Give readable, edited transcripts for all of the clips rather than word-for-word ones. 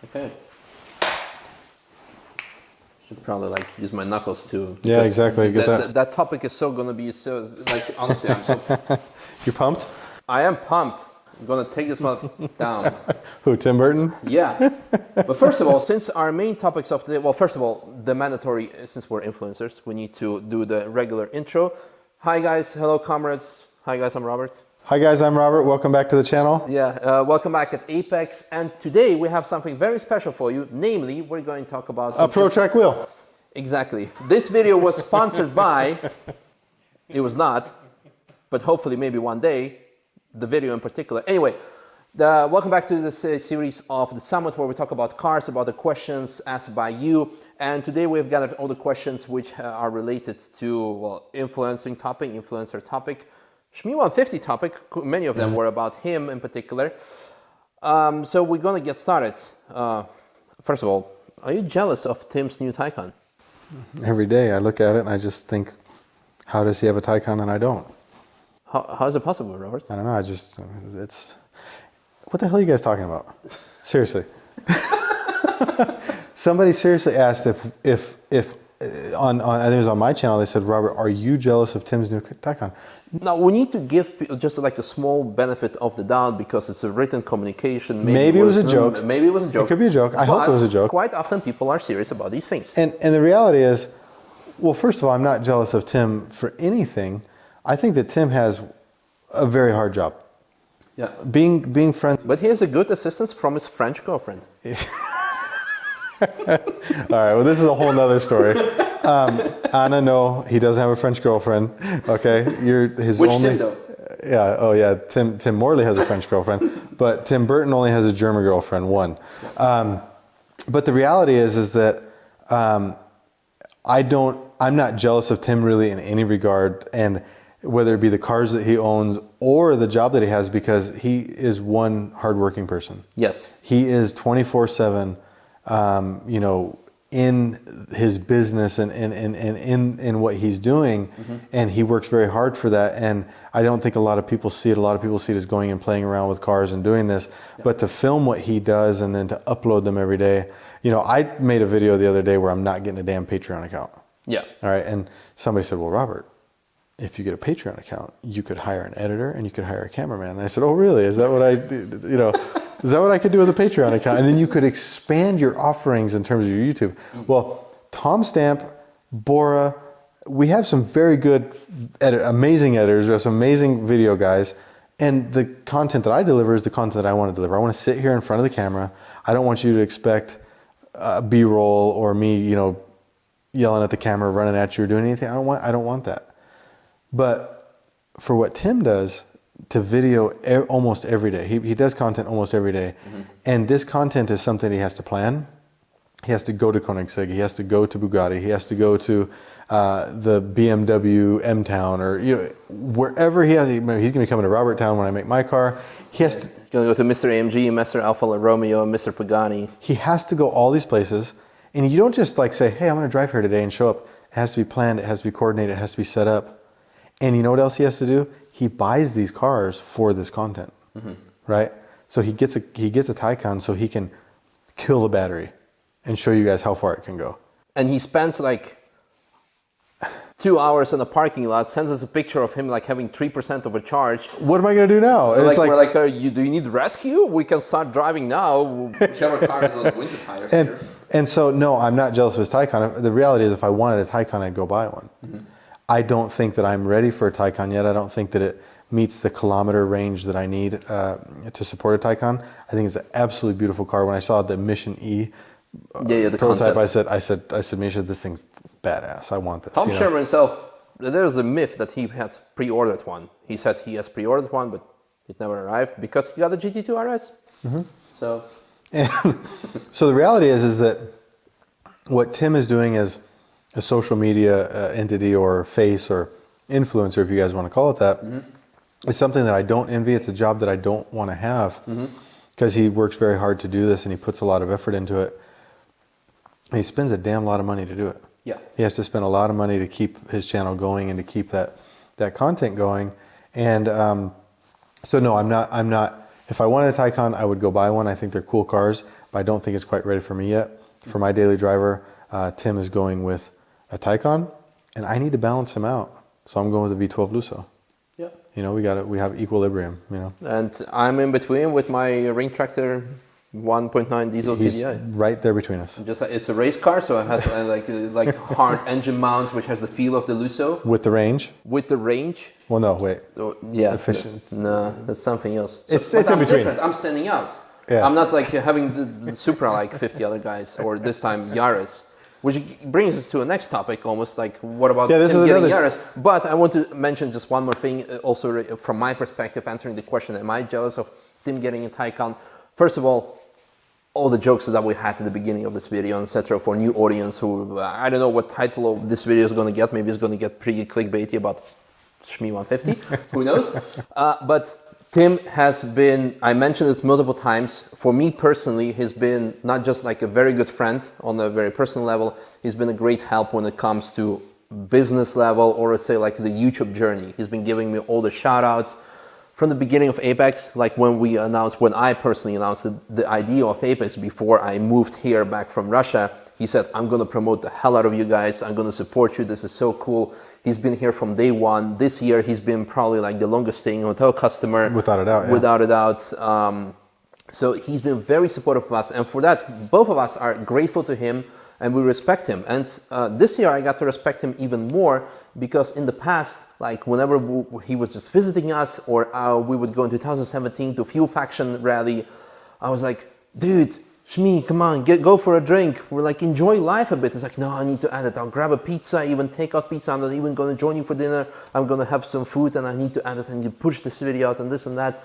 Okay. Should probably like use my knuckles too. Yeah, exactly. Get that topic is so gonna be so like honestly, I'm so. You pumped? I am pumped. I'm gonna take this one down. Who, Tim Burton? Yeah. But first of all, since our main topics of today, well, first of all, the mandatory, since we're influencers, we need to do the regular intro. Hi guys, hello comrades. Hi guys, I'm Robert. Hi guys, I'm Robert. Welcome back to the channel. Yeah, welcome back at Apex. And today we have something very special for you. Namely, we're going to talk about A Pro Track wheel. Exactly. This video was sponsored by, it was not, but hopefully maybe one day, the video in particular. Anyway, welcome back to this series of the Summit where we talk about cars, about the questions asked by you. And today we've gathered all the questions which are related to, well, influencer topic, Shmee150 topic. Many of them were about him in particular. So we're going to get started. First of all, are you jealous of Tim's new Taycan? Every day I look at it and I just think, how does he have a Taycan and I don't? How is it possible, Robert? I don't know. It's, what the hell are you guys talking about? Seriously. Somebody seriously asked if on I think it was on my channel, they said, Robert, are you jealous of Tim's new Taycan? Now, we need to give people just like a small benefit of the doubt because it's a written communication. Maybe it was a joke. Maybe it was a joke. It could be a joke. I hope it was a joke. Quite often people are serious about these things. And the reality is, well, first of all, I'm not jealous of Tim for anything. I think that Tim has a very hard job. Yeah. Being friends. But he has a good assistance from his French girlfriend. All right, well, this is a whole nother story. Anna, no, he doesn't have a French girlfriend. Okay, you're his Which only. Tim though? Yeah. Oh yeah. Tim Morley has a French girlfriend, but Tim Burton only has a German girlfriend, one. But the reality is that I'm not jealous of Tim really in any regard, and whether it be the cars that he owns or the job that he has, because he is one hardworking person. Yes. He is 24/7. You know, in his business and in what he's doing, and he works very hard for that. And I don't think a lot of people see it. A lot of people see it as going and playing around with cars and doing this, but to film what he does and then to upload them every day. You know, I made a video the other day where I'm not getting a damn Patreon account. Yeah. All right. And somebody said, well, Robert, if you get a Patreon account, you could hire an editor and you could hire a cameraman. And I said, oh, really? Is that what you know, is that what I could do with a Patreon account? And then you could expand your offerings in terms of your YouTube. Well, Tom Stamp, Bora, we have some very good, amazing editors. We have some amazing video guys. And the content that I deliver is the content that I want to deliver. I want to sit here in front of the camera. I don't want you to expect B-roll or me, you know, yelling at the camera, running at you or doing anything. I don't want that. But for what Tim does, to video almost every day. He does content almost every day. And this content is something he has to plan. He has to go to Koenigsegg. He has to go to Bugatti. He has to go to the BMW M-Town, or you know, wherever he's going to be coming to Robert Town when I make my car. He's going to go to Mr. AMG, Mr. Alfa Romeo, Mr. Pagani. He has to go all these places. And you don't just like say, hey, I'm going to drive here today and show up. It has to be planned. It has to be coordinated. It has to be set up. And you know what else he has to do? He buys these cars for this content, right? So he gets a Taycan so he can kill the battery and show you guys how far it can go. And he spends like 2 hours in the parking lot, sends us a picture of him like having 3% of a charge. What am I going to do now? And like, we're like, do you need rescue? We can start driving now. Whichever car is on the winter tires. And so, no, I'm not jealous of his Taycan. The reality is if I wanted a Taycan, I'd go buy one. I don't think that I'm ready for a Taycan yet. I don't think that it meets the kilometer range that I need to support a Taycan. I think it's an absolutely beautiful car. When I saw the Mission E the prototype, concept. I said, Misha, this thing's badass. I want this. Tom Sherman himself, there's a myth that he had pre-ordered one. He said he has pre-ordered one, but it never arrived because he got the GT2 RS. So the reality is that what Tim is doing is a social media entity or face or influencer, if you guys want to call it that, is something that I don't envy. It's a job that I don't want to have because he works very hard to do this and he puts a lot of effort into it. And he spends a damn lot of money to do it. Yeah. He has to spend a lot of money to keep his channel going and to keep that content going. And so no, I'm not. If I wanted a Taycan, I would go buy one. I think they're cool cars. I don't think it's quite ready for me yet. For my daily driver, Tim is going with a Taycan, and I need to balance him out. So I'm going with a V12 Lusso. Yeah. You know, we have equilibrium, you know. And I'm in between with my Ring Tractor 1.9 diesel He's TDI. right there between us. Just it's a race car, so it has like hard engine mounts, which has the feel of the Lusso. With the range? With the range. Well, no, wait. Oh, yeah. Efficient. No, that's something else. It's but in I'm between. Different. I'm standing out. Yeah. I'm not like having the Supra like 50 other guys, or this time Yaris. Which brings us to a next topic, almost like what about this Tim is getting another... Yaris? But I want to mention just one more thing, also from my perspective, answering the question, am I jealous of Tim getting a Taycan? First of all the jokes that we had at the beginning of this video, etc., for new audience who, I don't know what title of this video is going to get, maybe it's going to get pretty clickbaity about Shmee150, who knows? But Tim has been, I mentioned it multiple times, for me personally, he's been not just like a very good friend on a very personal level, he's been a great help when it comes to business level, or let's say like the YouTube journey. He's been giving me all the shout outs from the beginning of Apex, like when I personally announced the idea of Apex before I moved here back from Russia. He said, I'm going to promote the hell out of you guys, I'm going to support you, this is so cool. He's been here from day one. This year, he's been probably like the longest staying hotel customer. Without a doubt, yeah. Without a doubt. So he's been very supportive of us. And for that, both of us are grateful to him and we respect him. And this year, I got to respect him even more because in the past, like whenever he was just visiting us or we would go in 2017 to Fuel Faction rally, I was like, dude, Shmee, come on, go for a drink. We're like, enjoy life a bit. It's like, no, I need to add it. I'll grab a pizza, even take out pizza. I'm not even going to join you for dinner. I'm going to have some food and I need to add it and you push this video out and this and that.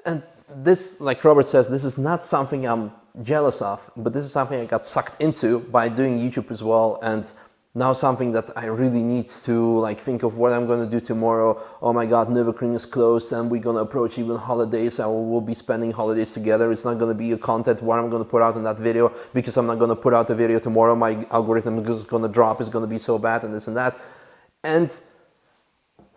And this, like Robert says, this is not something I'm jealous of, but this is something I got sucked into by doing YouTube as well. And now something that I really need to like think of what I'm going to do tomorrow. Oh my God, Nürburgring is closed and we're going to approach even holidays. We'll be spending holidays together. It's not going to be a content what I'm going to put out in that video because I'm not going to put out a video tomorrow. My algorithm is going to drop. It's going to be so bad and this and that. And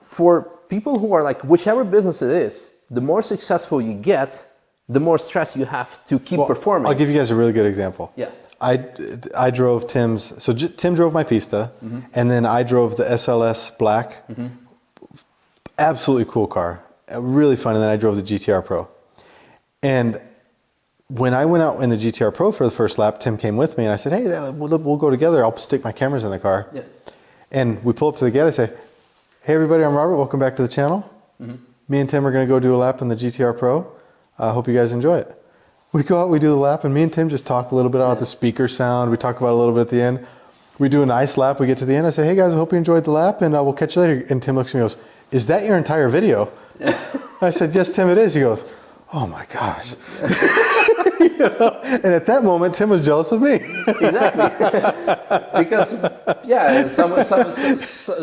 for people who are like, whichever business it is, the more successful you get, the more stress you have to keep performing. I'll give you guys a really good example. Yeah. I drove Tim's, so Tim drove my Pista, and then I drove the SLS Black. Absolutely cool car, really fun. And then I drove the GTR Pro. And when I went out in the GTR Pro for the first lap, Tim came with me and I said, hey, we'll go together. I'll stick my cameras in the car. Yeah. And we pull up to the gate. I say, hey everybody, I'm Robert. Welcome back to the channel. Me and Tim are going to go do a lap in the GTR Pro. I hope you guys enjoy it. We go out, we do the lap, and me and Tim just talk a little bit about the speaker sound. We talk about it a little bit at the end. We do a nice lap. We get to the end. I say, hey guys, I hope you enjoyed the lap, and we'll catch you later. And Tim looks at me and goes, is that your entire video? I said, yes, Tim, it is. He goes, oh my gosh. You know? And at that moment, Tim was jealous of me. Exactly. Because, yeah, in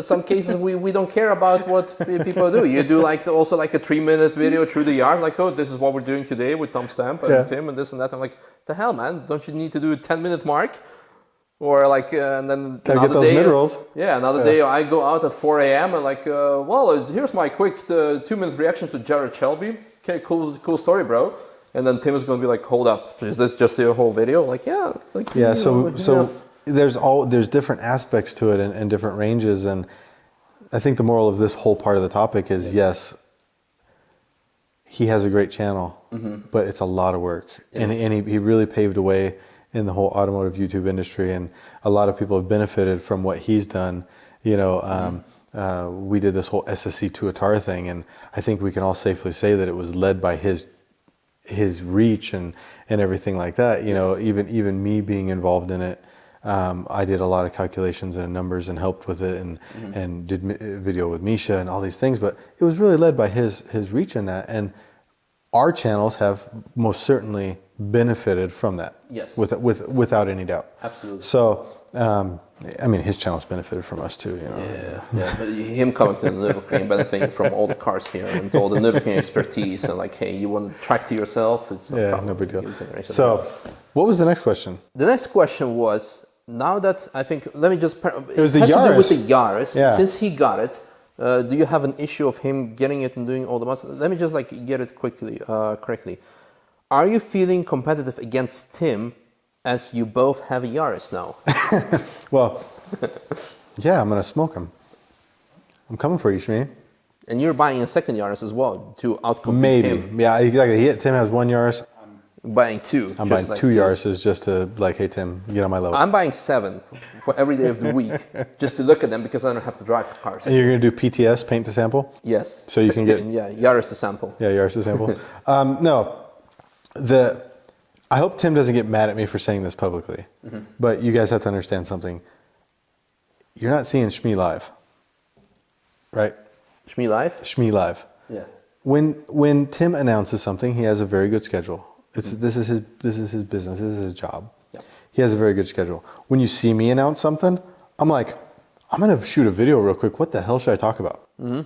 some cases we don't care about what people do. You do like also like a 3-minute video through the yard, like, oh, this is what we're doing today with Tom Stamp and Tim and this and that. I'm like, the hell, man, don't you need to do a 10-minute mark? Or like, and then gotta another get those day, mid-rolls. Yeah, another day I go out at 4 a.m. and like, well, here's my quick 2-minute reaction to Jared Shelby. Okay, cool story, bro. And then Tim is going to be like, hold up, is this just your whole video? Like, yeah. Like, yeah, so there's different aspects to it and different ranges. And I think the moral of this whole part of the topic is, yes, he has a great channel, but it's a lot of work. Yes. And he really paved a way in the whole automotive YouTube industry. And a lot of people have benefited from what he's done. You know, we did this whole SSC to Atar thing. And I think we can all safely say that it was led by his reach and everything like that. You know, even me being involved in it, I did a lot of calculations and numbers and helped with it and did video with Misha and all these things, but it was really led by his reach in that. And our channels have most certainly benefited from that. Yes. Without any doubt. Absolutely. So, I mean, his channel's benefited from us too, you know. Yeah. But him coming to the Nürburgring, benefiting from all the cars here and all the Nürburgring expertise, and like, hey, you want to track to yourself? It's no problem. No big deal. So, what was the next question? The next question was, now that I think, let me just. It was the Yaris. To do with the Yaris. Yeah. Since he got it, do you have an issue of him getting it and doing all the mods? Let me just like get it correctly. Are you feeling competitive against Tim as you both have a Yaris now? Well, yeah, I'm going to smoke him. I'm coming for you, Shmee. And you're buying a second Yaris as well to outcompete Maybe. him. Yeah, exactly. Tim has one Yaris. Buying two. I'm buying two Yarises just to like, hey, Tim, get on my level. I'm buying 7 for every day of the week just to look at them because I don't have to drive the cars. And you're going to do PTS, paint to sample? Yes. So you can get... Yeah, Yaris to sample. Yeah, Yaris to sample. No, I hope Tim doesn't get mad at me for saying this publicly, but you guys have to understand something. You're not seeing Shmee live, right? Shmee live? Shmee live. Yeah. When Tim announces something, he has a very good schedule. This is his business. This is his job. Yeah. He has a very good schedule. When you see me announce something, I'm like, I'm gonna shoot a video real quick. What the hell should I talk about? And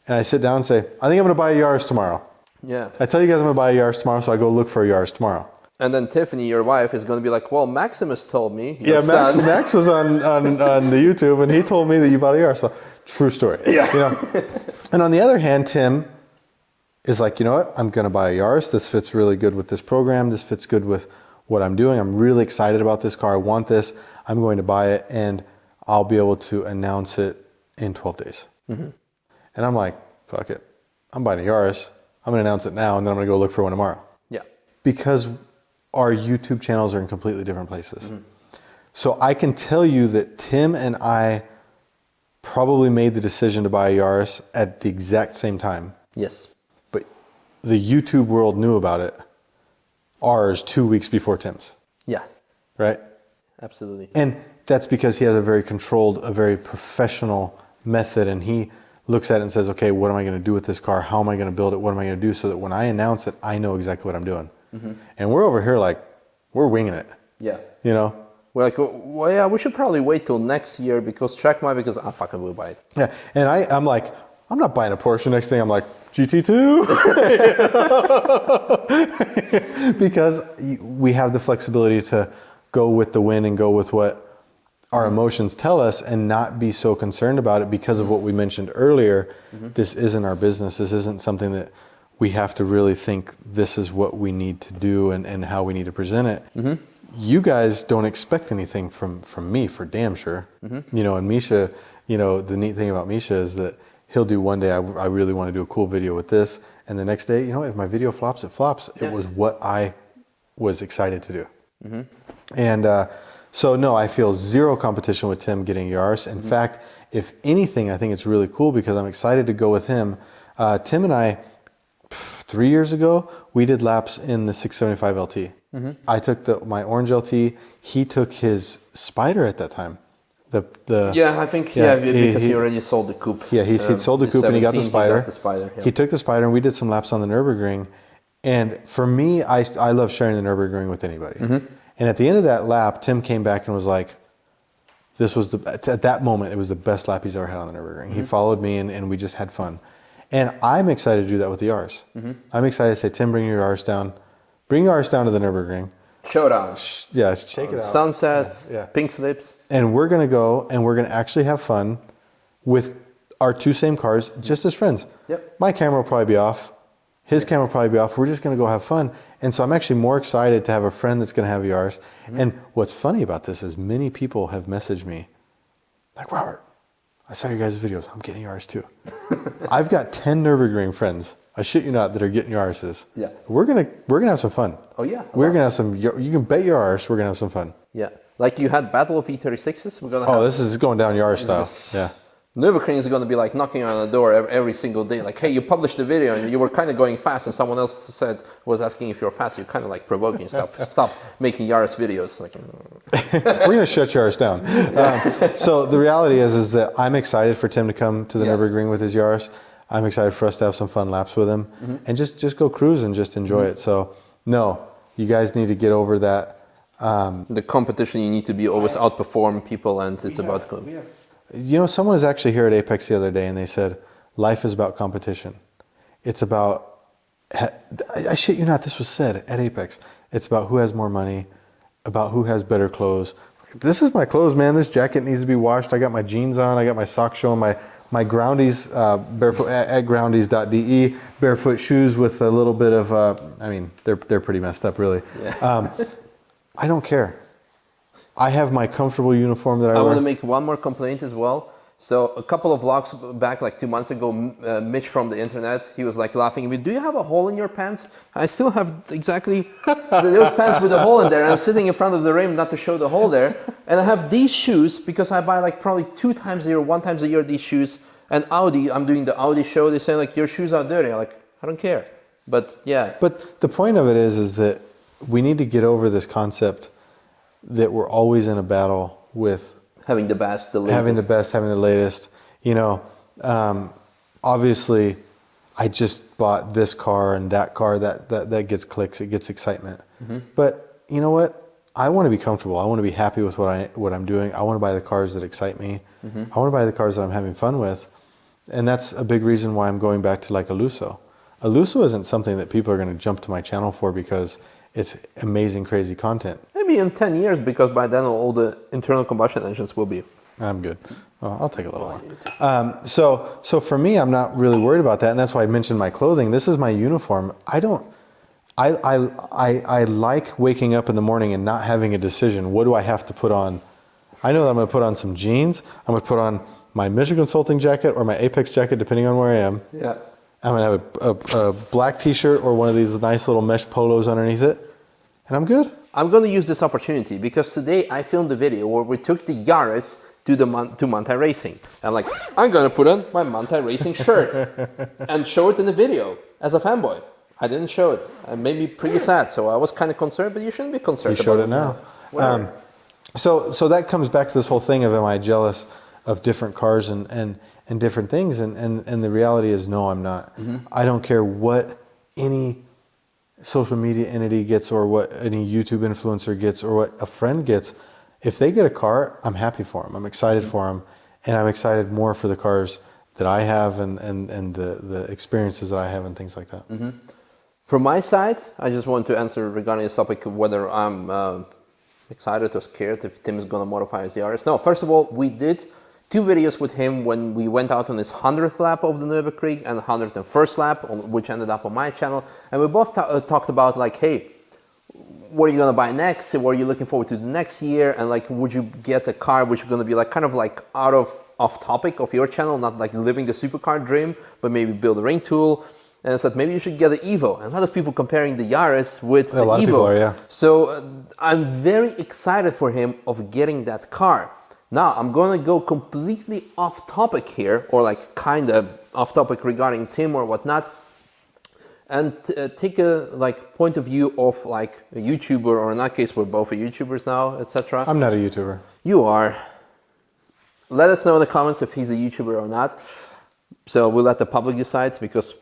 I sit down and say, I think I'm gonna buy a Yaris tomorrow. Yeah. I tell you guys I'm gonna buy a Yaris tomorrow, so I go look for a Yaris tomorrow. And then Tiffany, your wife, is going to be like, well, Maximus told me. Yeah, Max was on the YouTube, and he told me that you bought a Yaris. So, true story. Yeah. You know? And on the other hand, Tim is like, you know what? I'm going to buy a Yaris. This fits really good with this program. This fits good with what I'm doing. I'm really excited about this car. I want this. I'm going to buy it, and I'll be able to announce it in 12 days. And I'm like, fuck it. I'm buying a Yaris. I'm going to announce it now, and then I'm going to go look for one tomorrow. Yeah. Because our YouTube channels are in completely different places. So I can tell you that Tim and I probably made the decision to buy a Yaris at the exact same time. Yes. But the YouTube world knew about it, ours 2 weeks before Tim's. Yeah. Right? Absolutely. And that's because he has a very controlled, a very professional method, and he looks at it and says, okay, what am I going to do with this car? How am I going to build it? What am I going to do so that when I announce it, I know exactly what I'm doing? And we're over here like, we're winging it. Yeah. You know? We're like, well, yeah, we should probably wait till next year because track might, because fuck it, we'll buy it. Yeah. And I'm like, I'm not buying a Porsche. Next thing I'm like, GT2. Because we have the flexibility to go with the wind and go with what our emotions tell us and not be so concerned about it because of what we mentioned earlier. This isn't our business. This isn't something that we have to really think this is what we need to do and how we need to present it. You guys don't expect anything from me for damn sure. You know, and Misha, you know, the neat thing about Misha is that he'll do one day, I really want to do a cool video with this. And the next day, you know, if my video flops, it flops. It was what I was excited to do. And so no, I feel zero competition with Tim getting Yaris. In fact, if anything, I think it's really cool because I'm excited to go with him. Tim and I, 3 years ago, we did laps in the 675 LT. I took my orange LT. He took his Spider at that time. Yeah, I think because he already sold the coupe. Yeah, he sold the coupe and he got the Spider. Yeah. He took the Spider and we did some laps on the Nürburgring. And for me, I love sharing the Nürburgring with anybody. And at the end of that lap, Tim came back and was like, this was at that moment, it was the best lap he's ever had on the Nürburgring. He followed me and we just had fun. And I'm excited to do that with the Yaris. I'm excited to say, Tim, bring your Yaris down. Bring your Yaris down to the Nürburgring. Showdown. Yeah, shake it out. Sunsets, pink slips. And we're going to go and we're going to actually have fun with our two same cars, just as friends. My camera will probably be off. His camera will probably be off. We're just going to go have fun. And so I'm actually more excited to have a friend that's going to have a Yaris. And what's funny about this is many people have messaged me, like, Robert, I saw your guys' videos. I'm getting Yaris too. I've got 10 Nürburgring friends, I shit you not, that are getting Yarises. Yeah. We're gonna have some fun. Oh yeah. We're gonna have some. You can bet your Yaris we're gonna have some fun. Yeah. Like you had Battle of E36s. We're gonna. This is going down Yaris style. Yeah. Nürburgring is going to be like knocking on the door every single day. Like, hey, you published the video and you were kind of going fast, and someone else was asking if you're fast. You're kind of like provoking stuff. Stop making Yaris videos. Like, we're going to shut Yaris down. So the reality is that I'm excited for Tim to come to the Nürburgring with his Yaris. I'm excited for us to have some fun laps with him and just go cruise and just enjoy it. So no, you guys need to get over that. The competition, you need to be always outperform people, and it's about. You know, someone was actually here at Apex the other day and they said, life is about competition. It's about, I shit you not, this was said at Apex. It's about who has more money, about who has better clothes. This is my clothes, man. This jacket needs to be washed. I got my jeans on. I got my socks showing my my groundies, barefoot at groundies.de, barefoot shoes with a little bit of, I mean, they're pretty messed up, really. Yeah. I don't care. I have my comfortable uniform that I wear. want to make one more complaint as well. So a couple of vlogs back, like 2 months ago, Mitch from the internet, he was like laughing at me, do you have a hole in your pants? I still have exactly those pants with a hole in there. And I'm sitting in front of the rim not to show the hole there. And I have these shoes because I buy like probably 2 times a year, 1 time a year, these shoes. And Audi, I'm doing the Audi show. They say like, your shoes are dirty. I'm like, I don't care. But yeah. But the point of it is that we need to get over this concept that we're always in a battle with having the best, the latest. Having the best, having the latest. You know, obviously, I just bought this car and that car. That gets clicks. It gets excitement. Mm-hmm. But you know what? I want to be comfortable. I want to be happy with what I'm doing. I want to buy the cars that excite me. Mm-hmm. I want to buy the cars that I'm having fun with. And that's a big reason why I'm going back to like a Lusso. A Lusso isn't something that people are going to jump to my channel for because it's amazing, crazy content. Maybe in 10 years, because by then all the internal combustion engines will be. I'm good. Well, I'll take a little more. So for me, I'm not really worried about that, and that's why I mentioned my clothing. This is my uniform. I like waking up in the morning and not having a decision. What do I have to put on? I know that I'm going to put on some jeans. I'm going to put on my Misha Consulting jacket or my Apex jacket, depending on where I am. Yeah. I'm going to have a black t-shirt or one of these nice little mesh polos underneath it, and I'm good. I'm going to use this opportunity because today I filmed a video where we took the Yaris to Manthey-Racing. And like, I'm going to put on my Manthey-Racing shirt and show it in the video as a fanboy. I didn't show it. It made me pretty sad, so I was kind of concerned, but you shouldn't be concerned. You showed it now. So that comes back to this whole thing of am I jealous of different cars and different things, and the reality is no, I'm not. Mm-hmm. I don't care what any social media entity gets or what any YouTube influencer gets or what a friend gets. If they get a car, I'm happy for them. I'm excited for them, and I'm excited more for the cars that I have and the experiences that I have and things like that. Mm-hmm. From my side, I just want to answer regarding this topic whether I'm excited or scared if Tim is going to modify his Yaris. No, first of all, we did 2 videos with him when we went out on his 100th lap of the Nürburgring and 101st lap, which ended up on my channel. And we both talked about like, hey, what are you going to buy next? What are you looking forward to the next year? And like, would you get a car which is going to be like kind of like off topic of your channel, not like living the supercar dream, but maybe build a ring tool. And I said, maybe you should get the Evo. And a lot of people comparing the Yaris with the Evo. A lot of people are, yeah. So I'm very excited for him of getting that car. Now, I'm going to go completely off topic here, or like kind of off topic regarding Tim or whatnot, and take a like point of view of like a YouTuber, or in that case, we're both YouTubers now, etc. I'm not a YouTuber. You are. Let us know in the comments if he's a YouTuber or not. So we'll let the public decide because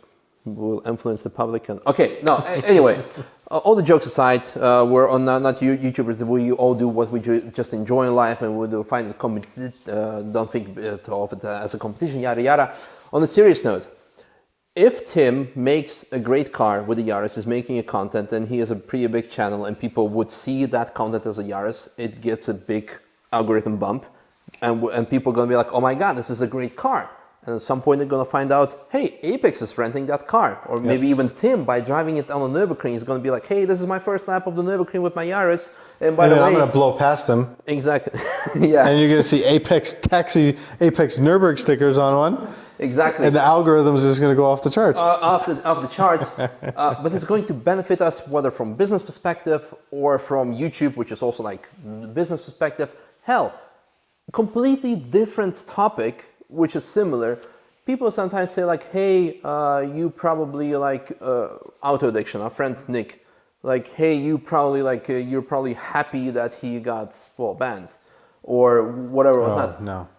we'll influence the public. And okay, no, anyway. All the jokes aside, we're on not YouTubers. We all do what we just enjoy in life, and we do find it don't think of it as a competition, yada yada. On a serious note, if Tim makes a great car with the Yaris, is making a content, and he has a pretty big channel, and people would see that content as a Yaris, it gets a big algorithm bump, and people are gonna be like, oh my god, this is a great car. And at some point they're going to find out, hey, Apex is renting that car. Or maybe even Tim, by driving it on the Nürburgring, is going to be like, hey, this is my first lap of the Nürburgring with my Yaris. And by the way, I'm going to blow past them. Exactly. Yeah. And you're going to see Apex Nürburg stickers on one. Exactly. And the algorithm is just going to go off the charts. Off the charts. But it's going to benefit us whether from business perspective or from YouTube, which is also like business perspective. Hell, completely different topic, which is similar. People sometimes say like, hey, you probably like auto addiction. Our friend Nick, like, hey, you probably like, you're probably happy that he got banned or whatever. Oh, not. No.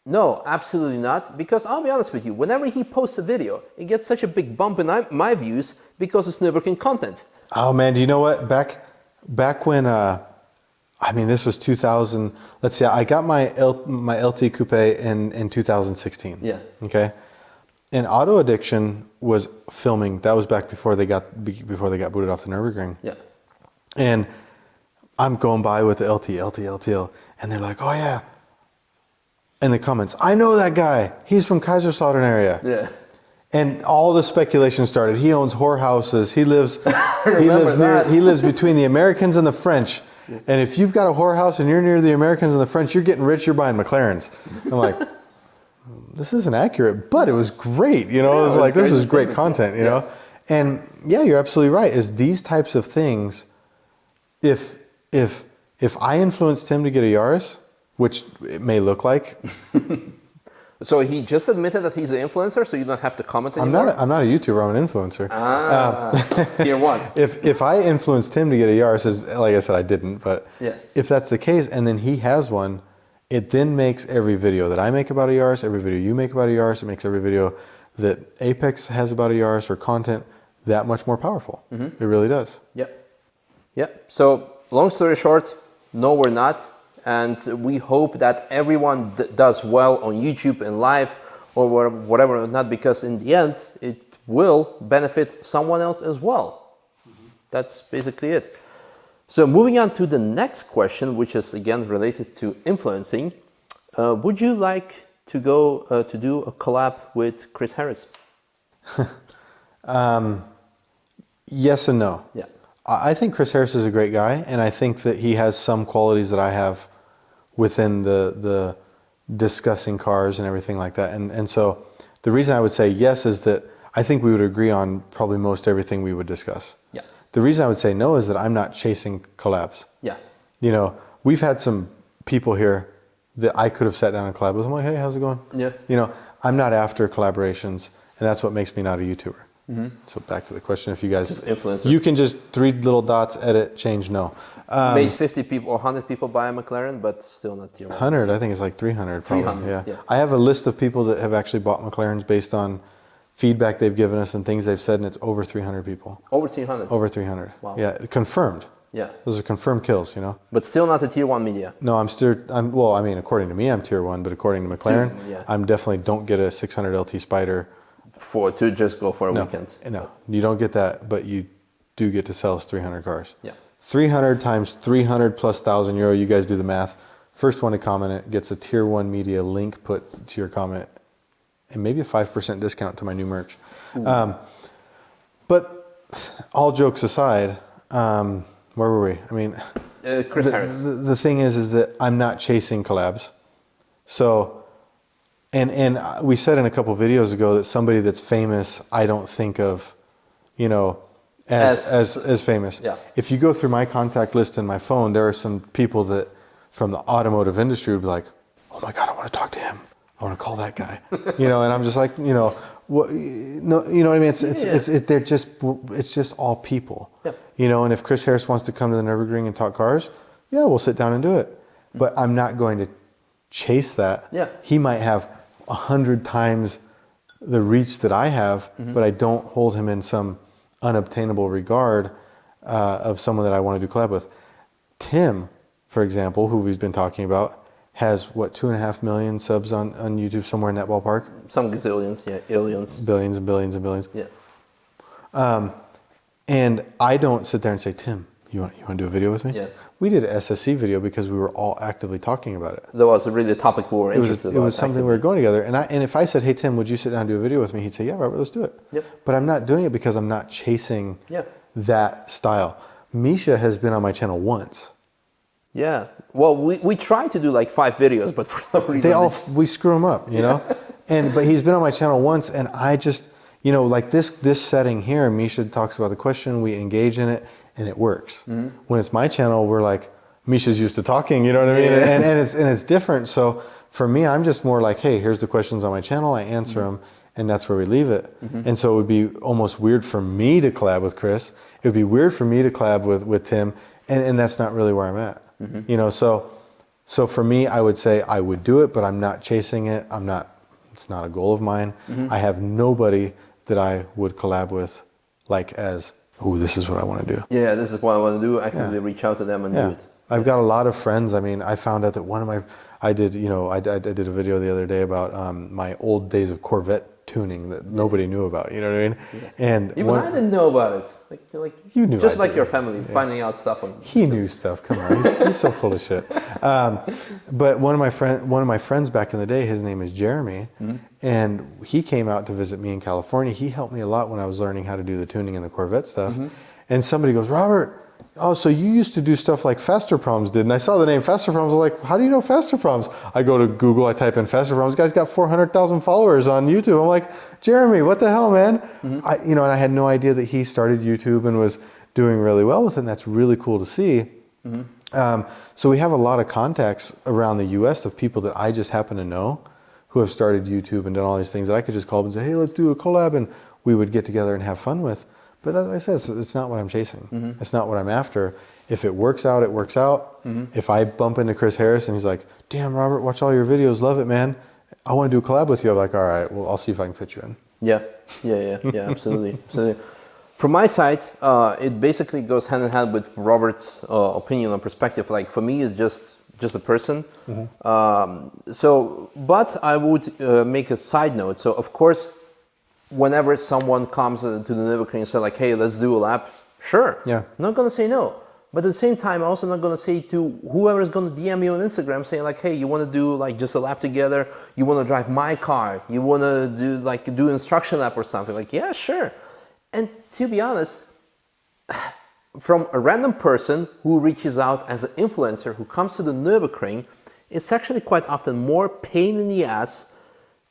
No, absolutely not. Because I'll be honest with you, whenever he posts a video, it gets such a big bump in my views because it's Nürburgring content. Oh man, do you know what? Back when, I mean, this was 2000. Let's see, I got my LT Coupe in 2016. Yeah. Okay. And Auto Addiction was filming. That was back before they got booted off the Nürburgring. Yeah. And I'm going by with the LT, and they're like, oh yeah. in the comments, I know that guy. He's from Kaiserslautern area. Yeah. And all the speculation started. He owns whorehouses. He lives between the Americans and the French. And if you've got a whorehouse and you're near the Americans and the French, you're getting rich, you're buying McLarens. I'm like, this isn't accurate, but it was great. You know, it was like, this is great content, you know? And yeah, you're absolutely right. Is these types of things, if I influenced him to get a Yaris, which it may look like. So he just admitted that he's an influencer, so you don't have to comment anymore? I'm not a YouTuber, I'm an influencer. Tier 1. If I influenced him to get a Yaris, like I said, I didn't, but if that's the case, and then he has one, it then makes every video that I make about a Yaris, every video you make about a Yaris, it makes every video that Apex has about a Yaris or content that much more powerful. It really does. Yep. So long story short, no, we're not. And we hope that everyone does well on YouTube and live or whatever, not, because in the end, it will benefit someone else as well. That's basically it. So moving on to the next question, which is again related to influencing. Would you like to go to do a collab with Chris Harris? Yes and no. Yeah. I think Chris Harris is a great guy, and I think that he has some qualities that I have within the discussing cars and everything like that. And so the reason I would say yes is that I think we would agree on probably most everything we would discuss. Yeah. The reason I would say no is that I'm not chasing collabs. Yeah. You know, we've had some people here that I could have sat down and collab with. I'm like, hey, how's it going? Yeah. You know, I'm not after collaborations, and that's what makes me not a YouTuber. So back to the question, if you guys, just influencer. You can just 3 little dots, edit, change, no. Made 50 people or 100 people buy a McLaren, but still not tier 1. 100, I think it's like 300 probably. 300, yeah. I have a list of people that have actually bought McLarens based on feedback they've given us and things they've said, and it's over 300 people. Over 300? Over 300. Wow. Yeah, confirmed. Yeah. Those are confirmed kills, you know. But still not a tier 1 media. No, well, I mean, according to me, I'm tier 1, but according to McLaren, I'm definitely don't get a 600 LT Spider. To just go for a weekend. No, you don't get that, but you do get to sell us 300 cars. Yeah. 300 times 300 plus €1,000. You guys do the math. First one to comment it gets a tier 1 media link put to your comment, and maybe a 5% discount to my new merch. But all jokes aside, where were we? I mean, Chris Harris. The thing is that I'm not chasing collabs. So, and we said in a couple videos ago that somebody that's famous, I don't think of, you know, as famous. Yeah. If you go through my contact list in my phone, there are some people that from the automotive industry would be like, oh my God, I want to talk to him. I want to call that guy. You know, and I'm just like, you know, what, no, you know what I mean? It's just all people. Yeah. You know, and if Chris Harris wants to come to the Nürburgring and talk cars, yeah, we'll sit down and do it. But I'm not going to chase that. Yeah. He might have 100 times the reach that I have, but I don't hold him in some unobtainable regard of someone that I want to do collab with. Tim, for example, who we've been talking about, has what, 2.5 million subs on YouTube, somewhere in that ballpark? Some gazillions, yeah, aliens. Billions and billions and billions. Yeah. And I don't sit there and say, Tim, you want to do a video with me? Yeah. We did an SSC video because we were all actively talking about it. That was really the topic we were interested in. It was something we were going together. And if I said, hey, Tim, would you sit down and do a video with me? He'd say, yeah, Robert, let's do it. Yep. But I'm not doing it because I'm not chasing that style. Misha has been on my channel once. Yeah. Well, we tried to do like 5 videos, but for some reason... we screw them up, you know? But he's been on my channel once, and I just, you know, like this setting here, Misha talks about the question, we engage in it, and it works. When it's my channel, we're like, Misha's used to talking, you know what I mean? And it's different. So for me, I'm just more like, hey, here's the questions on my channel, I answer them, and that's where we leave it. And so it would be almost weird for me to collab with Chris. It would be weird for me to collab with Tim, and that's not really where I'm at. You know, so for me, I would say I would do it, but I'm not chasing it. It's not a goal of mine. I have nobody that I would collab with like as, oh, this is what I want to do. Yeah, this is what I want to do. Actively reach out to them and do it. I've got a lot of friends. I mean, I found out that I did a video the other day about my old days of Corvette tuning that nobody knew about. You know what I mean? Yeah. And even I didn't know about it. Like you knew, just I like did. your family finding out stuff on. He knew stuff. Come on, he's so full of shit. But one of my friends back in the day, his name is Jeremy, and he came out to visit me in California. He helped me a lot when I was learning how to do the tuning and the Corvette stuff. And somebody goes, Robert, oh, so you used to do stuff like Fester Proms did? And I saw the name Fester Proms. I was like, how do you know Fester Proms? I go to Google, I type in Fester Proms. This guy's got 400,000 followers on YouTube. I'm like, Jeremy, what the hell, man? And I had no idea that he started YouTube and was doing really well with it. And that's really cool to see. So we have a lot of contacts around the US of people that I just happen to know who have started YouTube and done all these things that I could just call up and say, hey, let's do a collab, and we would get together and have fun with. But as I said, it's not what I'm chasing. It's not what I'm after. If it works out, it works out. If I bump into Chris Harris and he's like, damn, Robert, watch all your videos, love it, man. I want to do a collab with you. I'm like, all right, well, I'll see if I can fit you in. Yeah, Absolutely. From my side, it basically goes hand in hand with Robert's opinion and perspective. Like for me, it's just a person. But I would make a side note. So of course, whenever someone comes to the Nürburgring and say like, hey, let's do a lap, sure. Yeah. I'm not going to say no. But at the same time, I'm also not going to say to whoever is going to DM me on Instagram saying like, hey, you want to do like just a lap together? You want to drive my car? You want to do instruction lap or something? Like, yeah, sure. And to be honest, from a random person who reaches out as an influencer who comes to the Nürburgring, it's actually quite often more pain in the ass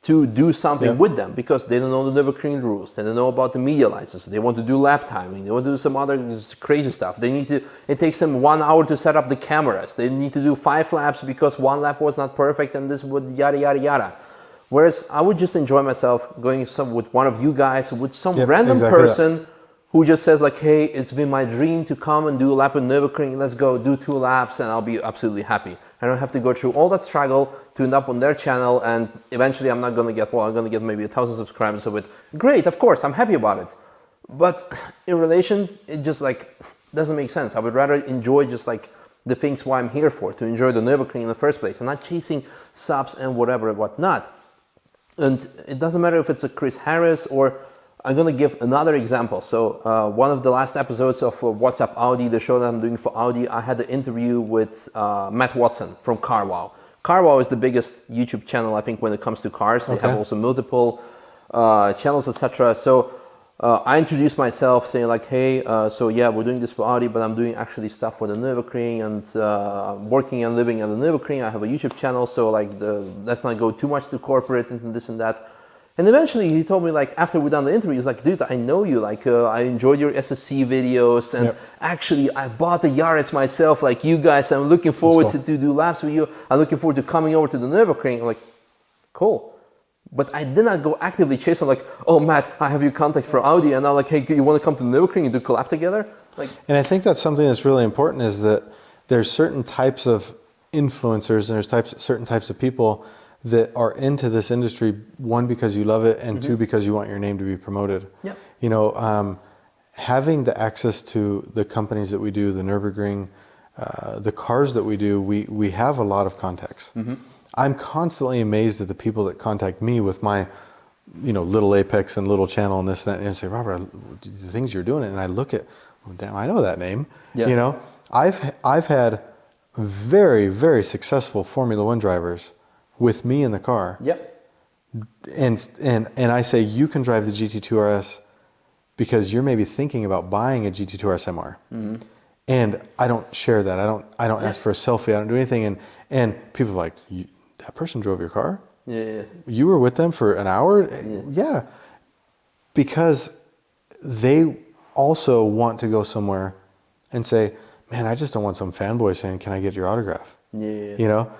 to do something with them because they don't know the Nürburgring rules. They don't know about the media license. They want to do lap timing. They want to do some other crazy stuff. It takes them 1 hour to set up the cameras. They need to do 5 laps because 1 lap was not perfect and this would yada, yada, yada. Whereas I would just enjoy myself going with one of you guys, with some random person who just says like, hey, it's been my dream to come and do a lap in Nürburgring. Let's go do 2 laps and I'll be absolutely happy. I don't have to go through all that struggle to end up on their channel, and eventually I'm not going to get, I'm going to get maybe 1,000 subscribers of it. Great, of course, I'm happy about it. But in relation, it just like doesn't make sense. I would rather enjoy just like the things why I'm here for, to enjoy the Nürburgring in the first place, and not chasing subs and whatever and whatnot. And it doesn't matter if it's a Chris Harris or I'm going to give another example. So one of the last episodes of What's Up Audi, the show that I'm doing for Audi, I had an interview with Matt Watson from CarWow. CarWow is the biggest YouTube channel, I think, when it comes to cars. They have also multiple channels, etc. So I introduced myself saying like, hey, so yeah, we're doing this for Audi, but I'm doing actually stuff for the Nürburgring and working and living at the Nürburgring. I have a YouTube channel, so like let's not go too much to corporate and this and that. And eventually he told me, like, after we done the interview, he's like, dude, I know you, like, I enjoyed your SSC videos, and actually I bought the Yaris myself, like you guys. I'm looking forward to do laps with you. I'm looking forward to coming over to the Nürburgring. I'm like, cool. But I did not go actively chase him, like, oh, Matt, I have your contact for Audi, and I'm like, hey, you want to come to the Nürburgring and do collab together? Like, and I think that's something that's really important, is that there's certain types of influencers and there's certain types of people that are into this industry, one, because you love it, and two, because you want your name to be promoted. Yeah. You know, having the access to the companies that we do, the Nürburgring, the cars that we do, we have a lot of contacts. I'm constantly amazed at the people that contact me with my, you know, little Apex and little channel and this and that, and say, Robert, the things you're doing, and I look at, well, damn, I know that name. Yeah. You know, I've had very, very successful Formula One drivers with me in the car. Yep. And I say, you can drive the GT2 RS because you're maybe thinking about buying a GT2 RS MR. And I don't share that. I don't ask for a selfie. I don't do anything. And people are like, that person drove your car? Yeah. You were with them for an hour? Yeah. Because they also want to go somewhere and say, man, I just don't want some fanboy saying, can I get your autograph? Yeah. You know?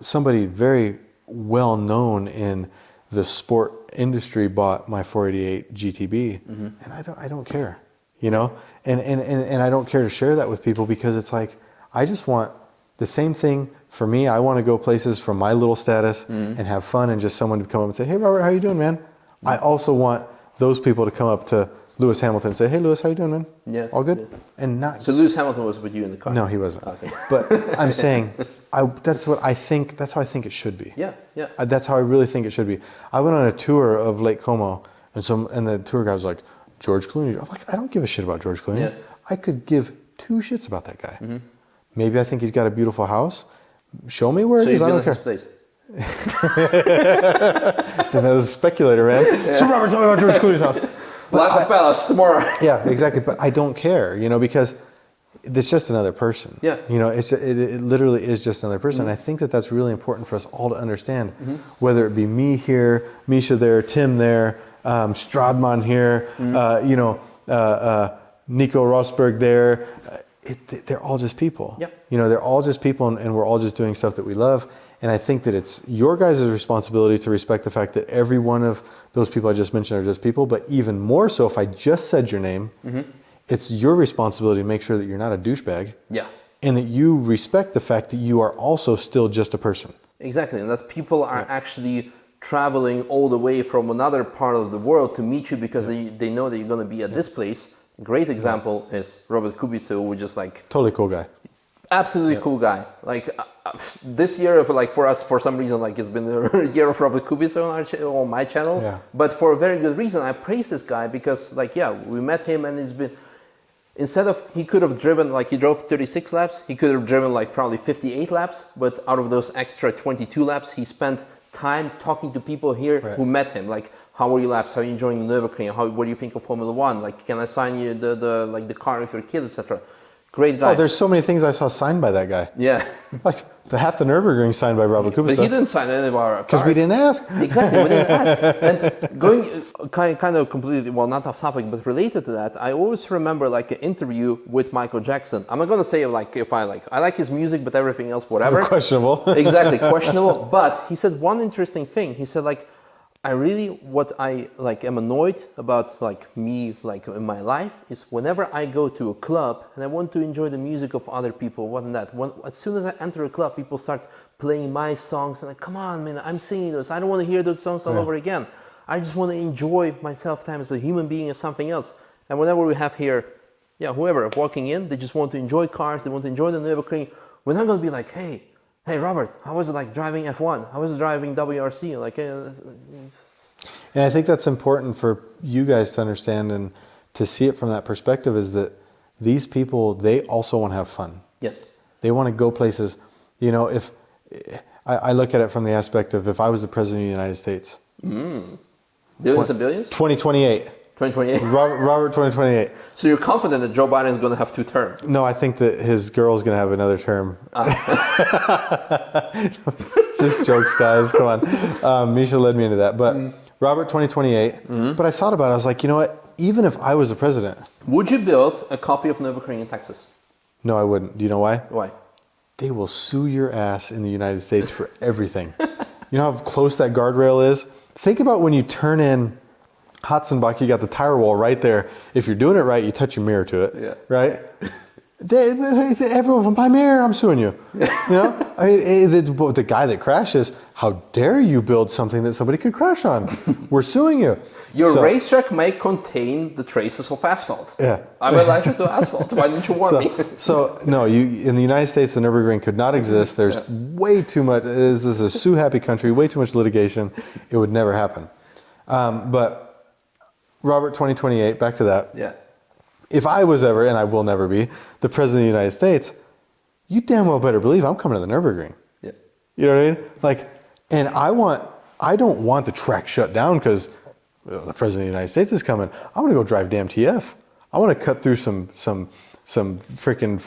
Somebody very well known in the sport industry bought my 488 GTB, and I don't care, you know, and I don't care to share that with people, because it's like, I just want the same thing for me. I want to go places from my little status and have fun, and just someone to come up and say, hey, Robert, how you doing, man? I also want those people to come up to Lewis Hamilton, say, "Hey, Lewis, how you doing, man? Yeah. All good?" Yeah. And not. So Lewis Hamilton was with you in the car? No, he wasn't. Okay. But I'm saying, that's what I think. That's how I think it should be. Yeah, yeah. That's how I really think it should be. I went on a tour of Lake Como, and the tour guy was like, "George Clooney." I'm like, I don't give a shit about George Clooney. Yeah. I could give two shits about that guy. Maybe I think he's got a beautiful house. Show me where it is. I don't care. So you've been at his place? Then that was a speculator, man. Yeah. So Robert, tell me about George Clooney's house. Life of Palace tomorrow. Yeah, exactly. But I don't care, because it's just another person. Yeah. It literally is just another person. And I think that that's really important for us all to understand, whether it be me here, Misha there, Tim there, Stradman here, Nico Rosberg there. They're all just people. Yep. They're all just people, and we're all just doing stuff that we love. And I think that it's your guys' responsibility to respect the fact that every one of those people I just mentioned are just people. But even more so, if I just said your name, it's your responsibility to make sure that you're not a douchebag. Yeah. And that you respect the fact that you are also still just a person. Exactly. And that people are actually traveling all the way from another part of the world to meet you because they know that you're going to be at this place. Great example is Robert Kubica, who was just like... Totally cool guy. Absolutely cool guy. Like this year, like for us, for some reason, like it's been a year of Robert Kubica on my channel. Yeah. But for a very good reason. I praise this guy because, like, we met him and he's been... Instead of, he could have driven, like he drove 36 laps, he could have driven like probably 58 laps, but out of those extra 22 laps, he spent time talking to people here who met him. Like, how were your laps? How are you enjoying the Nürburgring? What do you think of Formula One? Like, can I sign you the car with your kid, etc.? Great guy. Oh, there's so many things I saw signed by that guy. Yeah. Like half the Nürburgring signed by Robert Kubica. But he didn't sign any of our cars. Because we didn't ask. Exactly, we didn't ask. And going kind of completely, well, not off topic, but related to that, I always remember like an interview with Michael Jackson. I'm not going to say like if I like his music, but everything else, whatever. Questionable. Exactly, questionable. But he said one interesting thing. He said like, what I like am annoyed about like me like in my life is whenever I go to a club and I want to enjoy the music of other people, as soon as I enter a club, people start playing my songs and like, come on, man, I'm singing those. I don't want to hear those songs all over again. I just want to enjoy myself time as a human being or something else. And whenever we have here, whoever walking in, they just want to enjoy cars. They want to enjoy the Nürburgring. We're not going to be like, hey, Robert, how was it like driving F1? How was it driving WRC? Like, and I think that's important for you guys to understand and to see it from that perspective is that these people, they also want to have fun. Yes. They want to go places. If I look at it from the aspect of if I was the president of the United States. Billions and billions? 2028. 2028. Robert 2028. So you're confident that Joe Biden is going to have 2 terms? No, I think that his girl's going to have another term. Just jokes, guys. Come on. Misha led me into that. But Robert 2028. But I thought about it. I was like, you know what? Even if I was the president. Would you build a copy of Nürburgring in Texas? No, I wouldn't. Do you know why? Why? They will sue your ass in the United States for everything. You know how close that guardrail is? Think about when you turn in Hatzenbach, you got the tire wall right there. If you're doing it right, you touch your mirror to it, right? Everyone, my mirror, I'm suing you. I mean, the guy that crashes, how dare you build something that somebody could crash on? We're suing you. Your racetrack may contain the traces of asphalt. Yeah. I'm allergic to asphalt. Why didn't you warn me? No, in the United States, the Nürburgring could not exist. There's way too much. This is a sue-happy country, way too much litigation. It would never happen. But Robert 2028, back to that. Yeah. If I was ever, and I will never be, the president of the United States, you damn well better believe I'm coming to the Nürburgring. Yeah. You know what I mean? Like, and I don't want the track shut down because the president of the United States is coming. I want to go drive damn TF. I want to cut through some freaking